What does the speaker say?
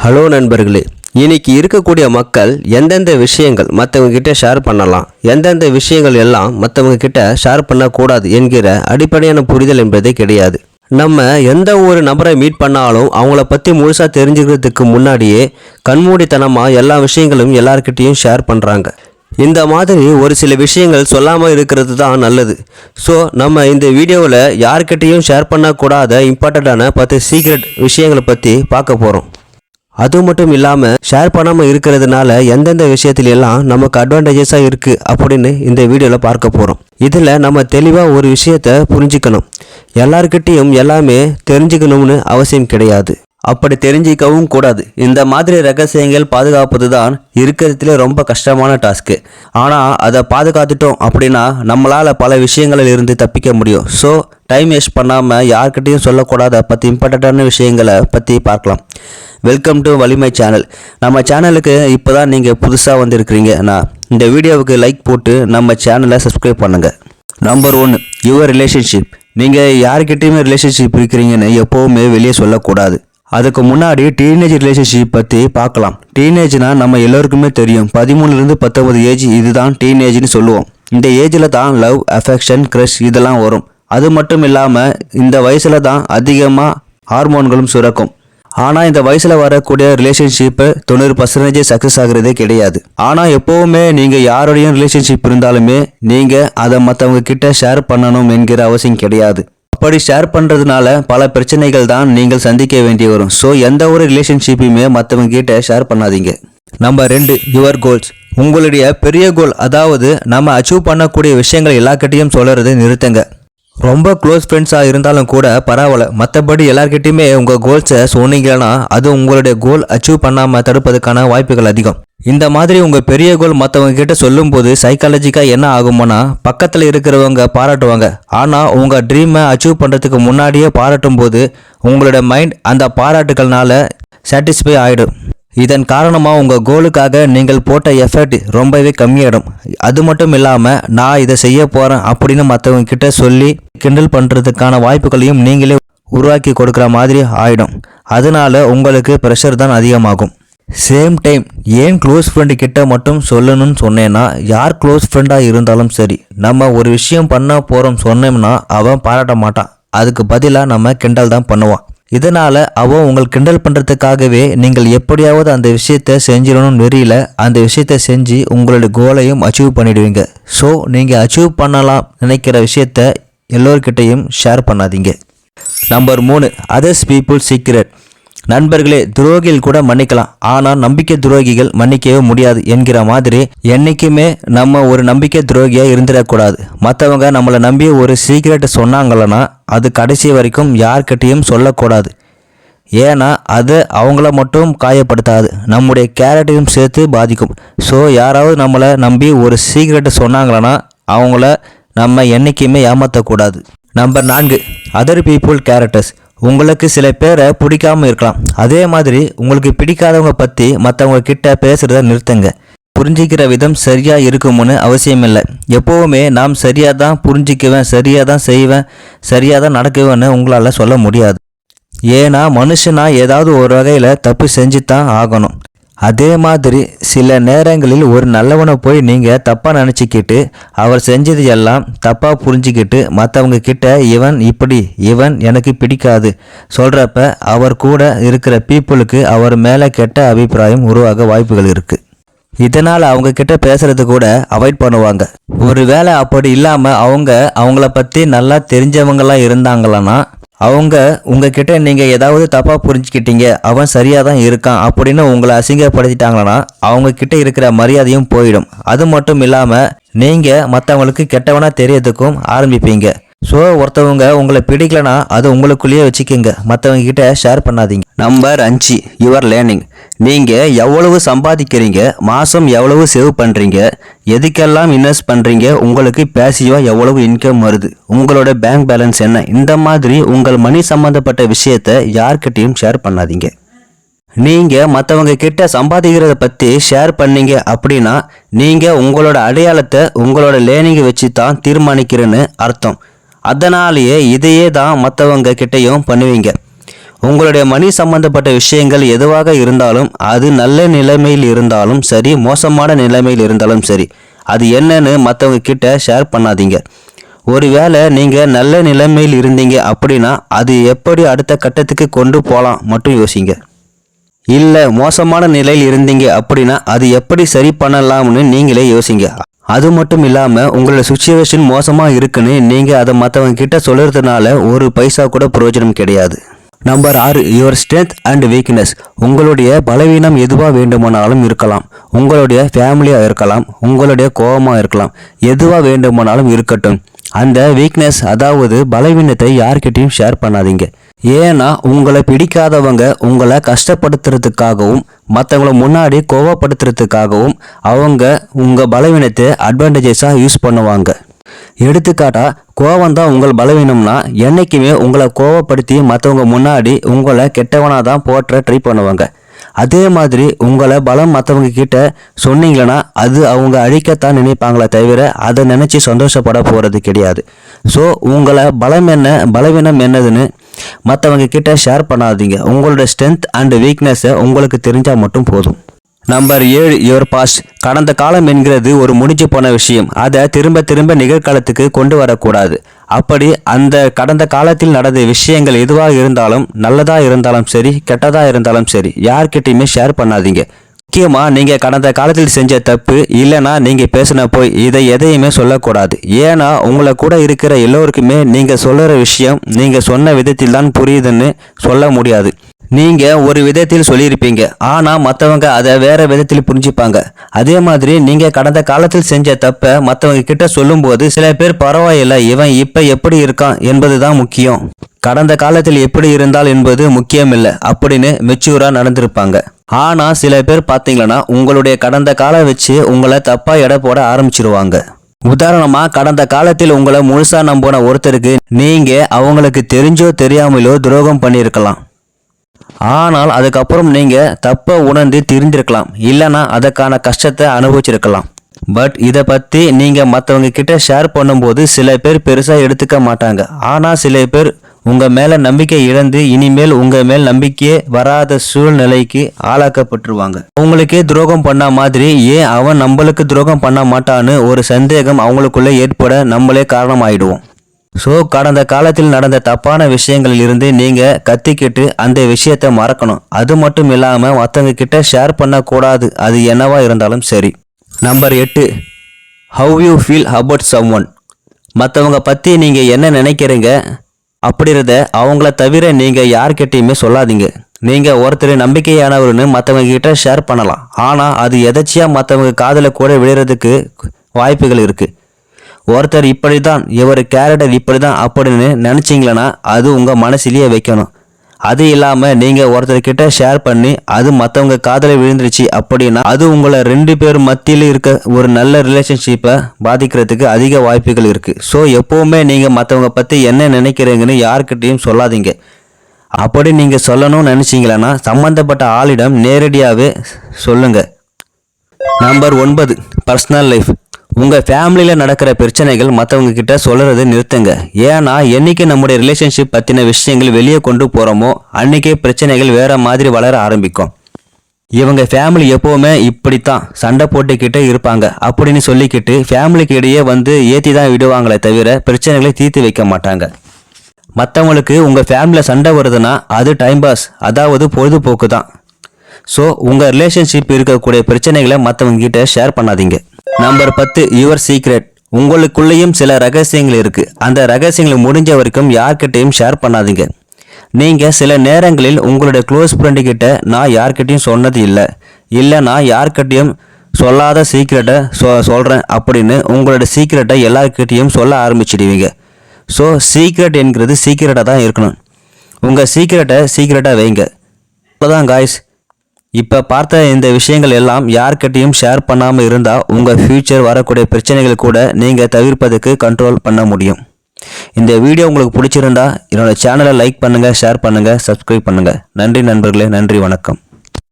Hello நண்பர்களே, இன்னைக்கு இருக்கக்கூடிய மக்கள் எந்தெந்த விஷயங்கள் மற்றவங்க கிட்ட ஷேர் பண்ணலாம், எந்தெந்த விஷயங்கள் எல்லாம் மற்றவங்க கிட்ட ஷேர் பண்ணக்கூடாது என்கிற அடிப்படையான புரிதல் என்பதே கிடையாது. நம்ம எந்த ஒரு நபரை மீட் பண்ணாலும் அவங்கள பற்றி முழுசாக தெரிஞ்சுக்கிறதுக்கு முன்னாடியே கண்மூடித்தனமாக எல்லா விஷயங்களும் எல்லார்கிட்டையும் ஷேர் பண்ணுறாங்க. இந்த மாதிரி ஒரு சில விஷயங்கள் சொல்லாமல் இருக்கிறது தான் நல்லது. ஸோ நம்ம இந்த வீடியோவில் யார்கிட்டையும் ஷேர் பண்ணக்கூடாத இம்பார்ட்டண்ட்டான 10 சீக்ரெட் விஷயங்களை பற்றி பார்க்க போகிறோம். அது மட்டும் இல்லாமல் ஷேர் பண்ணாமல் இருக்கிறதுனால எந்தெந்த விஷயத்துல எல்லாம் நமக்கு அட்வான்டேஜஸாக இருக்குது அப்படின்னு இந்த வீடியோவில் பார்க்க போகிறோம். இதில் நம்ம தெளிவாக ஒரு விஷயத்தை புரிஞ்சுக்கணும். எல்லார்கிட்டையும் எல்லாமே தெரிஞ்சுக்கணும்னு அவசியம் கிடையாது, அப்படி தெரிஞ்சிக்கவும் கூடாது. இந்த மாதிரி ரகசியங்கள் பாதுகாப்பது தான் இருக்கிறதுல ரொம்ப கஷ்டமான டாஸ்க்கு. ஆனால் அதை பாதுகாத்துட்டோம் அப்படின்னா நம்மளால் பல விஷயங்களில் இருந்து தப்பிக்க முடியும். ஸோ டைம் வேஸ்ட் பண்ணாமல் யார்கிட்டையும் சொல்லக்கூடாத 10 இம்பார்ட்டண்ட்டான விஷயங்களை பற்றி பார்க்கலாம். வெல்கம் டு வலிமை சேனல். நம்ம சேனலுக்கு இப்போ தான் நீங்கள் புதுசாக வந்திருக்கிறீங்கன்னா இந்த வீடியோவுக்கு லைக் போட்டு நம்ம சேனலை சப்ஸ்கிரைப் பண்ணுங்கள். Number 1, your relationship. நீங்கள் யார்கிட்டையுமே ரிலேஷன்ஷிப் இருக்கிறீங்கன்னு எப்போவுமே வெளியே சொல்லக்கூடாது. அதுக்கு முன்னாடி டீனேஜ் ரிலேஷன்ஷிப் பற்றி பார்க்கலாம். டீனேஜ்னால் நம்ம எல்லோருக்குமே தெரியும், 13லேருந்து 19 ஏஜ், இதுதான் டீனேஜ்னு சொல்லுவோம். இந்த ஏஜில் தான் லவ், அஃபெக்ஷன், க்ரஷ் இதெல்லாம் வரும். அது மட்டும் இல்லாமல் இந்த வயசில் தான் அதிகமாக ஹார்மோன்களும் சுரக்கும். ஆனால் இந்த வயசில் வரக்கூடிய ரிலேஷன்ஷிப்பு 90% சக்ஸஸ் ஆகிறதே கிடையாது. ஆனால் எப்போவுமே நீங்கள் யாரோடையும் ரிலேஷன்ஷிப் இருந்தாலுமே நீங்கள் அதை மற்றவங்க கிட்ட ஷேர் பண்ணணும் என்கிற அவசியம் கிடையாது. அப்படி ஷேர் பண்ணுறதுனால பல பிரச்சனைகள் தான் நீங்கள் சந்திக்க வேண்டி வரும். ஸோ எந்த ஒரு ரிலேஷன்ஷிப்பையுமே மற்றவங்க கிட்ட ஷேர் பண்ணாதீங்க. Number 2, your goals. உங்களுடைய பெரிய கோல், அதாவது நம்ம அச்சீவ் பண்ணக்கூடிய விஷயங்கள் எல்லார்கிட்டையும் சொல்கிறத நிறுத்துங்க. ரொம்ப க்ளோஸ் ஃப்ரெண்ட்ஸாக இருந்தாலும் கூட பரவாயில்ல, மற்றபடி எல்லார்கிட்டையுமே உங்கள் கோல்ஸை சொன்னீங்கன்னா அது உங்களுடைய கோல் அச்சீவ் பண்ணாமல் தடுப்பதற்கான வாய்ப்புகள் அதிகம். இந்த மாதிரி உங்கள் பெரிய கோல் மற்றவங்க கிட்ட சொல்லும்போது சைக்காலஜிக்காக என்ன ஆகும்னா, பக்கத்தில் இருக்கிறவங்க பாராட்டுவாங்க. ஆனால் உங்கள் ட்ரீமை அச்சீவ் பண்ணுறதுக்கு முன்னாடியே பாராட்டும் போது உங்களோட மைண்ட் அந்த பாராட்டுகள்னால சாட்டிஸ்ஃபை ஆகிடும். இதன் காரணமாக உங்கள் கோலுக்காக நீங்கள் போட்ட எஃபர்ட் ரொம்பவே கம்மியாயிடும். அது மட்டும் இல்லாமல் நான் இதை செய்ய போகிறேன் அப்படின்னு மற்றவங்க கிட்ட சொல்லி கிண்டல் பண்ணுறதுக்கான வாய்ப்புகளையும் நீங்களே உருவாக்கி கொடுக்குற மாதிரி ஆகிடும். அதனால உங்களுக்கு ப்ரெஷர் தான் அதிகமாகும். சேம் டைம் ஏன் க்ளோஸ் ஃப்ரெண்டு கிட்ட மட்டும் சொல்லணும்னு சொன்னேன்னா, யார் க்ளோஸ் ஃப்ரெண்டாக இருந்தாலும் சரி, நம்ம ஒரு விஷயம் பண்ண போகிறோம் சொன்னோம்னா அவன் பாராட்ட மாட்டான். அதுக்கு பதிலாக நம்ம கிண்டல் தான் பண்ணுவான். இதனால் அவன் உங்கள் கிண்டல் பண்ணுறதுக்காகவே நீங்கள் எப்படியாவது அந்த விஷயத்தை செஞ்சிடணும்னு வெறியில் அந்த விஷயத்தை செஞ்சு உங்களோட கோலையும் அச்சீவ் பண்ணிடுவீங்க. ஸோ நீங்கள் அச்சீவ் பண்ணலாம் நினைக்கிற விஷயத்த எல்லோருக்கிட்டையும் ஷேர் பண்ணாதீங்க. Number 3, others people secret. நண்பர்களே, துரோகிகள் கூட மன்னிக்கலாம், ஆனால் நம்பிக்கை துரோகிகள் மன்னிக்கவே முடியாது என்கிற மாதிரி என்றைக்குமே நம்ம ஒரு நம்பிக்கை துரோகியாக இருந்துடக்கூடாது. மற்றவங்க நம்மளை நம்பி ஒரு சீக்ரெட் சொன்னாங்களன்னா அது கடைசி வரைக்கும் யார்கிட்டையும் சொல்லக்கூடாது. ஏன்னா அது அவங்கள மட்டும் காயப்படுத்தாது, நம்முடைய கேரக்டரையும் சேர்த்து பாதிக்கும். ஸோ யாராவது நம்மளை நம்பி ஒரு சீக்ரெட் சொன்னாங்களன்னா அவங்கள நம்ம என்றைக்குமே ஏமாற்றக்கூடாது. Number 4, other people characters. உங்களுக்கு சில பேரை பிடிக்காமல் இருக்கலாம், அதே மாதிரி உங்களுக்கு பிடிக்காதவங்க பற்றி மற்றவங்க கிட்ட பேசுகிறத நிறுத்துங்க. புரிஞ்சிக்கிற விதம் சரியாக இருக்கும்னு அவசியம் இல்லை. எப்போவுமே நாம் சரியாக தான் புரிஞ்சிக்குவேன், சரியாக தான் செய்வேன், சரியாக தான் நடக்குவேன்னு உங்களால் சொல்ல முடியாது. ஏன்னா மனுஷனா ஏதாவது ஒரு வகையில் தப்பு செஞ்சு தான் ஆகணும். அதே மாதிரி சில நேரங்களில் ஒரு நல்லவனை போய் நீங்கள் தப்பாக நினச்சிக்கிட்டு அவர் செஞ்சது எல்லாம் தப்பாக புரிஞ்சிக்கிட்டு மற்றவங்க கிட்ட இவன் இப்படி, இவன் எனக்கு பிடிக்காது சொல்கிறப்ப அவர் கூட இருக்கிற பீப்புளுக்கு அவர் மேலே கெட்ட அபிப்பிராயம் உருவாக வாய்ப்புகள் இருக்குது. இதனால் அவங்க கிட்ட பேசுறது கூட அவாய்ட் பண்ணுவாங்க. ஒரு வேளை அப்படி இல்லாமல் அவங்கள பற்றி நல்லா தெரிஞ்சவங்களாம் இருந்தாங்களன்னா அவங்க உங்ககிட்ட நீங்கள் ஏதாவது தப்பாக புரிஞ்சுக்கிட்டீங்க, அவன் சரியாக தான் இருக்கான் அப்படின்னு உங்களை அசிங்கப்படுத்திட்டாங்கன்னா அவங்கக்கிட்ட இருக்கிற மரியாதையும் போயிடும். அது மட்டும் இல்லாமல் நீங்கள் மற்றவங்களுக்கு கெட்டவனாக தெரியறதுக்கும் ஆரம்பிப்பீங்க. ஸோ ஒருத்தவங்க உங்களை பிடிக்கலனா அது உங்களுக்குள்ளேயே வச்சுக்கிங்க, மற்றவங்க கிட்ட ஷேர் பண்ணாதீங்க. Number 5, your learning. நீங்கள் எவ்வளவு சம்பாதிக்கிறீங்க, மாதம் எவ்வளவு சேவ் பண்ணுறீங்க, எதுக்கெல்லாம் இன்வெஸ்ட் பண்ணுறீங்க, உங்களுக்கு பேசிவாக எவ்வளவு இன்கம் வருது, உங்களோட பேங்க் பேலன்ஸ் என்ன, இந்த மாதிரி உங்கள் மணி சம்மந்தப்பட்ட விஷயத்தை யார்கிட்டையும் ஷேர் பண்ணாதீங்க. நீங்கள் மற்றவங்க கிட்ட சம்பாதிக்கிறத பற்றி ஷேர் பண்ணீங்க அப்படின்னா நீங்கள் உங்களோட அடையாளத்தை உங்களோட லேர்னிங்கை வச்சு தான் தீர்மானிக்கிறேன்னு அர்த்தம். அதனாலேயே இதையே தான் மற்றவங்க கிட்டையும் பண்ணுவீங்க. உங்களுடைய மணி சம்பந்தப்பட்ட விஷயங்கள் எதுவாக இருந்தாலும், அது நல்ல நிலைமையில் இருந்தாலும் சரி, மோசமான நிலைமையில் இருந்தாலும் சரி, அது என்னன்னு மற்றவங்க கிட்ட ஷேர் பண்ணாதீங்க. ஒருவேளை நீங்கள் நல்ல நிலைமையில் இருந்தீங்க அப்படின்னா அது எப்படி அடுத்த கட்டத்துக்கு கொண்டு போகலாம் மட்டும் யோசிங்க. இல்லை மோசமான நிலையில் இருந்தீங்க அப்படின்னா அது எப்படி சரி பண்ணலாம்னு நீங்களே யோசிங்க. அது மட்டும் இல்லாமல் உங்களோட சுச்சுவேஷன் மோசமாக இருக்குன்னு நீங்கள் அதை மற்றவங்க கிட்ட சொல்கிறதுனால ஒரு பைசா கூட பிரயோஜனம் கிடையாது. Number 6, your strength and weakness. உங்களுடைய பலவீனம் எதுவாக வேண்டுமானாலும் இருக்கலாம். உங்களுடைய ஃபேமிலியாக இருக்கலாம், உங்களுடைய கோபமாக இருக்கலாம், எதுவாக வேண்டுமானாலும் இருக்கட்டும். அந்த வீக்னஸ் அதாவது பலவீனத்தை யார்கிட்டையும் ஷேர் பண்ணாதீங்க. ஏன்னா உங்களை பிடிக்காதவங்க உங்களை கஷ்டப்படுத்துறதுக்காகவும் மற்றவங்களை முன்னாடி கோவப்படுத்துறதுக்காகவும் அவங்க உங்கள் பலவீனத்தை அட்வான்டேஜஸாக யூஸ் பண்ணுவாங்க. எடுத்துக்காட்டா, கோவம் தான் உங்கள் பலவீனம்னா என்னைக்குமே உங்களை கோவப்படுத்தி மற்றவங்க முன்னாடி உங்களை கெட்டவனாக தான் போற்ற ட்ரை பண்ணுவாங்க. அதே மாதிரி உங்களை பலம் மற்றவங்க கிட்ட சொன்னீங்கன்னா அது அவங்க அழிக்கத்தான் நினைப்பாங்களே தவிர அதை நினச்சி சந்தோஷப்பட போகிறது கிடையாது. ஸோ உங்களை பலவீனம் என்னதுன்னு மற்றவங்க கிட்ட ஷேர் பண்ணாதீங்க. உங்களோட ஸ்ட்ரென்த் அண்ட் வீக்னஸை உங்களுக்கு தெரிஞ்சால் மட்டும் போதும். Number 7, your past. கடந்த காலம் என்கிறது ஒரு முடிஞ்சு போன விஷயம். அதை திரும்ப நிகழ்காலத்துக்கு கொண்டு வரக்கூடாது. அப்படி அந்த கடந்த காலத்தில் நடந்த விஷயங்கள் எதுவாக இருந்தாலும், நல்லதாக இருந்தாலும் சரி, கெட்டதாக இருந்தாலும் சரி, யார்கிட்டையுமே ஷேர் பண்ணாதீங்க. முக்கியமாக நீங்கள் கடந்த காலத்தில் செஞ்ச தப்பு இல்லைனா நீங்கள் பேசின போய் இதை எதையுமே சொல்லக்கூடாது. ஏன்னா உங்களை கூட இருக்கிற எல்லோருக்குமே நீங்கள் சொல்லுற விஷயம் நீங்கள் சொன்ன விதத்தில் தான் புரியுதுன்னு சொல்ல முடியாது. நீங்கள் ஒரு விதத்தில் சொல்லியிருப்பீங்க, ஆனால் மற்றவங்க அதை வேறு விதத்தில் புரிஞ்சுப்பாங்க. அதே மாதிரி நீங்கள் கடந்த காலத்தில் செஞ்ச தப்பை மற்றவங்க கிட்ட சொல்லும்போது சில பேர் பரவாயில்லை இவன் இப்போ எப்படி இருக்கான் என்பது தான் முக்கியம், கடந்த காலத்தில் எப்படி இருந்தால் என்பது முக்கியம் இல்லை அப்படின்னு மெச்சூராக நடந்திருப்பாங்க. ஆனால் சில பேர் பார்த்தீங்கன்னா உங்களுடைய கடந்த காலம் வச்சு உங்களை தப்பாக எடை போட ஆரம்பிச்சிருவாங்க. உதாரணமாக, கடந்த காலத்தில் உங்களை முழுசாக நம்பின ஒருத்தருக்கு நீங்கள் அவங்களுக்கு தெரிஞ்சோ தெரியாமலோ துரோகம் பண்ணியிருக்கலாம். ஆனால் அதுக்கப்புறம் நீங்கள் தப்பை உணர்ந்து திருந்திருக்கலாம், இல்லைனா அதற்கான கஷ்டத்தை அனுபவிச்சிருக்கலாம். பட் இதை பற்றி நீங்கள் மற்றவங்க கிட்ட ஷேர் பண்ணும்போது சில பேர் பெருசாக எடுத்துக்க மாட்டாங்க. ஆனால் சில பேர் உங்கள் மேலே நம்பிக்கை இழந்து இனிமேல் உங்கள் மேல் நம்பிக்கையே வராத சூழ்நிலைக்கு ஆளாக்கப்பட்டுருவாங்க. அவங்களுக்கே துரோகம் பண்ண மாதிரி ஏன் அவன் நம்மளுக்கு துரோகம் பண்ண மாட்டான்னு ஒரு சந்தேகம் அவங்களுக்குள்ளே ஏற்பட நம்மளே காரணமாயிடுவோம். ஸோ கடந்த காலத்தில் நடந்த தப்பான விஷயங்களில் இருந்து நீங்கள் கத்திக்கிட்டு அந்த விஷயத்தை மறக்கணும். அது மட்டும் இல்லாமல் மற்றவங்க கிட்ட ஷேர் பண்ணக்கூடாது, அது என்னவா இருந்தாலும் சரி. Number 8, how you feel about someone. மற்றவங்க பற்றி நீங்கள் என்ன நினைக்கிறீங்க அப்படின்றத அவங்கள தவிர நீங்கள் யார்கிட்டையுமே சொல்லாதீங்க. நீங்கள் ஒருத்தர் நம்பிக்கையானவர்னு மற்றவங்க கிட்ட ஷேர் பண்ணலாம், ஆனால் அது எதாச்சியாக மற்றவங்க காதில் கூட விழுறதுக்கு வாய்ப்புகள் இருக்குது. ஒருத்தர் இப்படி தான், இவர் கேரக்டர் இப்படி தான் அப்படின்னு நினச்சிங்களன்னா அது உங்கள் மனசிலேயே வைக்கணும். அது இல்லாமல் நீங்கள் ஒருத்தர்கிட்ட ஷேர் பண்ணி அது மற்றவங்க காதலை விழுந்துருச்சு அப்படின்னா அது உங்களை 2 பேர் மத்தியில் இருக்க ஒரு நல்ல ரிலேஷன்ஷிப்பை பாதிக்கிறதுக்கு அதிக வாய்ப்புகள் இருக்குது. ஸோ எப்போவுமே நீங்கள் மற்றவங்க பற்றி என்ன நினைக்கிறீங்கன்னு யார்கிட்டையும் சொல்லாதீங்க. அப்படி நீங்கள் சொல்லணும்னு நினச்சிங்களன்னா சம்மந்தப்பட்ட ஆளிடம் நேரடியாகவே சொல்லுங்கள். Number 9, personal life. உங்கள் ஃபேமிலியில் நடக்கிற பிரச்சனைகள் மற்றவங்க கிட்ட சொல்கிறது நிறுத்துங்க. ஏன்னா என்றைக்கு நம்முடைய ரிலேஷன்ஷிப் பற்றின விஷயங்கள் வெளியே கொண்டு போகிறோமோ அன்றைக்கே பிரச்சனைகள் வேறு மாதிரி வளர ஆரம்பிக்கும். இவங்க ஃபேமிலி எப்போவுமே இப்படித்தான் சண்டை போட்டுக்கிட்டே இருப்பாங்க அப்படின்னு சொல்லிக்கிட்டு ஃபேமிலிக்கு இடையே வந்து ஏற்றி தான் விடுவாங்களே தவிர பிரச்சனைகளை தீர்த்து வைக்க மாட்டாங்க. மற்றவங்களுக்கு உங்கள் ஃபேமிலியில் சண்டை வருதுன்னா அது டைம் பாஸ், அதாவது பொழுதுபோக்கு தான். ஸோ உங்கள் ரிலேஷன்ஷிப் இருக்கக்கூடிய பிரச்சனைகளை மற்றவங்க கிட்ட ஷேர் பண்ணாதீங்க. Number 10, your secret. உங்களுக்குள்ளேயும் சில ரகசியங்கள் இருக்குது. அந்த ரகசியங்களை முடிஞ்ச வரைக்கும் யார்கிட்டையும் ஷேர் பண்ணாதீங்க. நீங்கள் சில நேரங்களில் உங்களுடைய க்ளோஸ் ஃப்ரெண்டுக்கிட்ட நான் யார்கிட்டையும் சொன்னது இல்லை நான் யார்கிட்டையும் சொல்லாத சீக்ரெட்டை சொல்கிறேன் அப்படின்னு உங்களோட சீக்ரெட்டை எல்லார்கிட்டையும் சொல்ல ஆரம்பிச்சிடுவீங்க. ஸோ சீக்ரெட் என்கிறது சீக்ரெட்டாக தான் இருக்கணும். உங்கள் சீக்ரெட்டாக வைங்க. இப்போதான் காய்ஸ், இப்போ பார்த்த இந்த விஷயங்கள் எல்லாம் யார்கிட்டையும் ஷேர் பண்ணாமல் இருந்தால் உங்கள் ஃப்யூச்சர் வரக்கூடிய பிரச்சனைகள் கூட நீங்கள் தவிர்ப்பதுக்கு கண்ட்ரோல் பண்ண முடியும். இந்த வீடியோ உங்களுக்கு பிடிச்சிருந்தா என்னோட சேனலை லைக் பண்ணுங்கள், ஷேர் பண்ணுங்கள், சப்ஸ்கிரைப் பண்ணுங்கள். நன்றி நண்பர்களே, நன்றி, வணக்கம்.